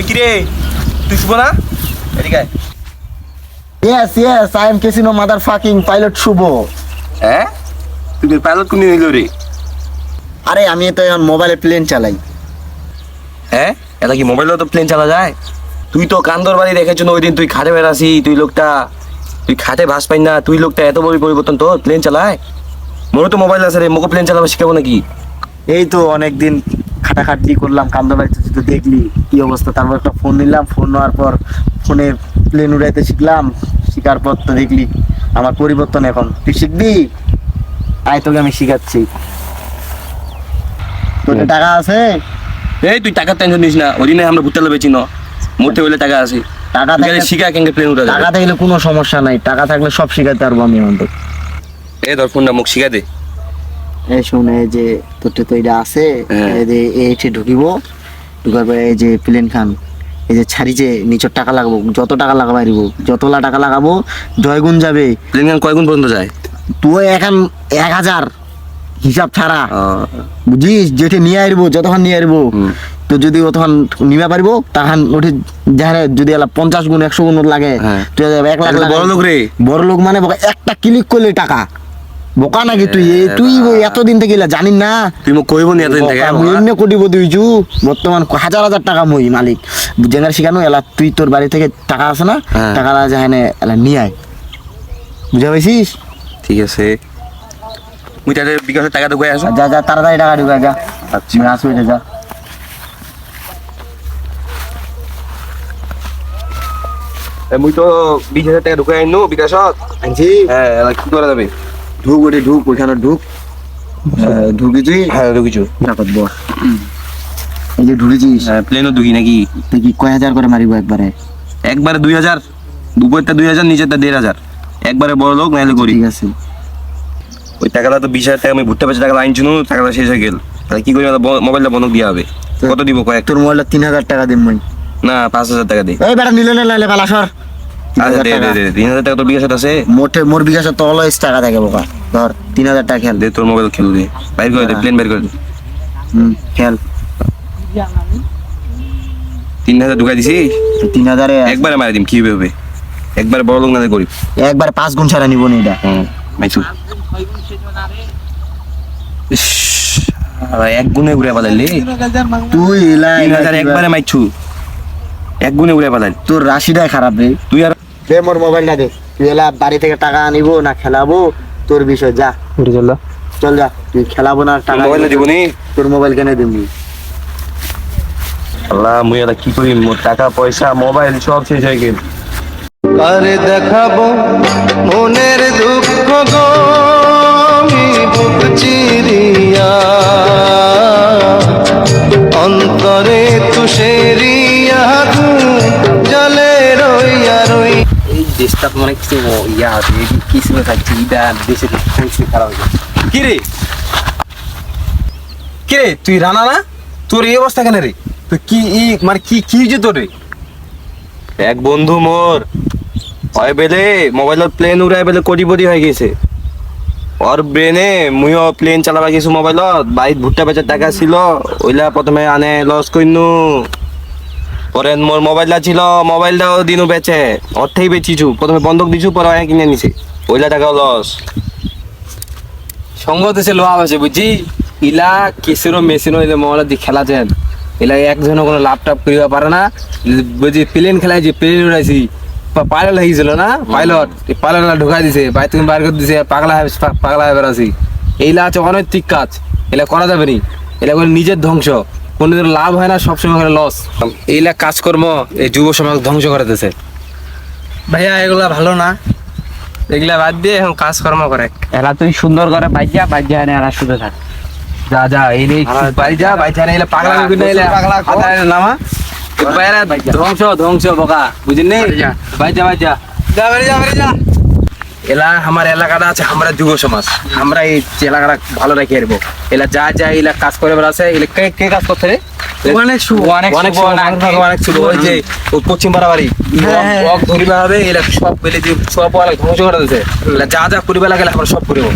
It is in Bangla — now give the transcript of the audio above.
ওই কিরে তুই শুভ না এদিকে আয়। Yes, I am Casino motherfucking pilot শুভ। হ্যাঁ তুই পাইলট কোন হইল রে? আরে আমি তো এখন মোবাইলে প্লেন চালাই। হ্যাঁ এটা কি মোবাইলে তো প্লেন চালা যায়? তুই তো কান্দর বাড়ি রেখেছ না ওই দিন, তুই খাটে বেড়াসি, তুই খাটে ভাস পাই না, তুই লোকটা এত বড় পরিবর্তন তোর প্লেন চালায়? মোর তো মোবাইল আছে রে, মোকে প্লেন চালাবা শিখাবো নাকি? এই তো অনেকদিন খাটাখাটনি করলাম কান্দর বাড়িতে, তুই তো দেখলি কি অবস্থা। তারপর একটা ফোন নিলাম, ফোন নেওয়ার পর ফোনে প্লেন উড়াইতে শিখলাম, শিখার পর তো দেখলি আমার পরিবর্তন। এখন তুই শিখবি, আয় তোকে আমি শিখাচ্ছি। তোর টাকা আছে? এই তুই টাকার টেনশন নিস না, ওই দিনে আমরা ভুট্টা বেচি না, মরতে হইলে টাকা আছে। টাকা তুই খালি থাকলে শিখা কেন প্লেন উড়া টাকা থাকলে কোনো সমস্যা নাই, টাকা থাকলে সব শিখাতে পারবো আমি এখন। এই ধর ফোনটা মুখ শিখা দে। এই শোন, এই যে তোরটা তো এটা আছে, এই যে এইটা ঢুকিব, ঢুকার পরে এই যে প্লেন খান, এই যে ছাড়ি যে নিচের টাকা লাগাবো, যত টাকা লাগাবো আরিব, যতলা টাকা লাগাবো জয়গুণ যাবে। প্লেন গান কয় গুণ পর্যন্ত যায়? তুই এখন 1000 হিসাব ছাড়া, বুঝিস? যেটা নিয়ে আসবো, যতক্ষণ নিয়ে আসবো তো যদি তখন নিবা পারবো, তখন ওঠে যারা যদি 50 গুণ 100 গুণ লাগে, তুই 1 লাখ বড় লোক রে। বড় লোক মানে একটা ক্লিক করলে টাকা। বোকা নাকি তুই? তুই এতদিন থেকে জানিস না? তুই মোক কইব নি এতদিন থেকে? এমনি কোটিপতি হইছু, বর্তমান হাজার হাজার টাকা মই মালিক। জেনার শিখানো এলা, তুই তোর বাড়ি থেকে টাকা আছে না, টাকা যাহানে এলা নিয়ে আয়, বুঝা পাইছিস? ঠিক আছে, মুই তাহলে বিকাশের টাকা ঢুকাই আসো। যা যা তাড়াতাড়ি টাকা ঢুকা যা। আচ্ছা আসো, এটা যা। মুই তো 20,000 টাকা ঢুকাই আইনো বিকাশত। আনছি। হ্যাঁ এলা কি করা যাবে? ঢুক, ওটা ঢুক, ওইখানে ঢুক। ঢুকেছি? হ্যাঁ ঢুকিছো। টাকা বস। এই যে ঢুকেছিস, হ্যাঁ প্লেনও ঢুকি নাকি? তুই কি কয় হাজার করে মারিব একবারে? একবারে 2000, উপরটা 2000, নিচেরটা 1500, একবারে বড় লোক নাইলে করি। ঠিক আছে। ওই টাকাটা তো 20,000 টাকা আমি ভুট্টা বেচে টাকা আনছি, টাকাটা শেষ হয়ে গেল, তাহলে কি করি? মোবাইলটা বন্ধক দিয়া হবে। কত দিব কয়েক? তোর মোবাইলটা 3000 টাকা দিন মই। না 5000 টাকা দিই। এই বেটা নিলে না পালাসর। আচ্ছা দে দে দে 3000 টাকা তোর বিকাশত আছে? মোর বিকাশে তো অলওয়েজ টাকা থাকে বোকা। ধর 3000 টাকা খেল। দে তোর মোবাইল খেল দে, বাইর করে দে, প্লেন বাইর করে দে। খেল। 3000 ঢুকাই দিছি, 3000 একবারে মারি দিম, কি হবে? একবারে বড় লোক না করি, একবার 5 গুণ ছাড়া নিব না এটা। মাইছু এক গুণে উড়ে পালাইলি তুই। 3000 একবারে মাইছু, এক গুণে উড়ে পালাইলি। তোর রাশিটাই খারাপ রে। তুই আর দে মোর মোবাইলটা দে। তুই এলা বাড়ি থেকে টাকা আনিব না খেলাবো তোর বিষয়, যা চল যা। তুই খেলাবো না টাকা মোবাইল দিব নি? তোর মোবাইল কেন দিবি? আল্লাহ মুই এটা কি করি? মোর টাকা পয়সা মোবাইল সব শেষ হয়ে গেল। কারে দেখাবো মনের দুঃখ গো, আমি বুক চিরিয়া অন্তরে তুষেরিয়া জলে রইয়া রই। এই দেশটা মানে কিছু ইয়া আছে, কিছু থাকছে ইটা দেশের পরিস্থিতি খারাপ হয়ে যাচ্ছে। কিরে কিরে তুই রানা না? তোর এই অবস্থা কেন রে? তুই কি মানে কি হয়েছে তোর রে? এক বন্ধু মোর হয় বেলে মোবাইলত প্লেন উড়াই বেলে কোটিপতি হয়ে গেছে। ওর ব্রেনে মুইও প্লেন চালাবা গেছো মোবাইলত, বাইক ভুট্টা বেচার টাকা ছিল, ওইলা প্রথমে আনে লস কইনু। পরে মোর মোবাইলটা ছিল, মোবাইলটাও দিনু বেচে, অর্থেই বেচিছু, প্রথমে বন্ধক দিছু, পরে কিনে নিছে, ওইলা টাকাও লস। সঙ্গ দেশে লোহা আছে বুঝছি, ইলা কেসেরও মেশিনও এলে মোবাইল দিয়ে খেলা যায়, এলা একজনও কোনো লাপটপ করিবা পারে না। বুঝছি প্লেন খেলায় যে প্লেন উড়াইছি, পাইলট লাগিয়েছিল না, পাইলট ঢুকাই দিছে, বাইর থেকে বাইর করে দিছে, পাগলা হয়ে বেড়াছি। এইলা আছে অনৈতিক কাজ, এলা করা যাবে নি, এলা করে নিজের ধ্বংস, কোনোদিন লাভ হয় না, সবসময় করে লস। এইলা কাজকর্ম এই যুব সমাজ ধ্বংস করে দিতেছে। ভাইয়া এগুলা ভালো না, এগুলা বাদ দিয়ে এখন কাজকর্ম করে। এরা তুই সুন্দর করে বাইজা এনে এরা শুধু থাক। যা যা এই বাইজা এলে পাগলা নামা ধ্বংস বোকা বুঝলি নেই। বাইজা এলা আমার এলাকাটা আছে, আমরা যুব সমাজ, আমরা এই এলাকাটা ভালো রেখে আসবো। এলা যা এলা কাজ করে বেড়াচ্ছে, এলা কে কাজ করছে রে? অনেক শুভ ওই যে পশ্চিম বাড়াবাড়ি ধরিবা হবে, এলা সব পেলে যে সব ধ্বংস করে দিচ্ছে। যা পরিবার লাগে আমরা সব করবো।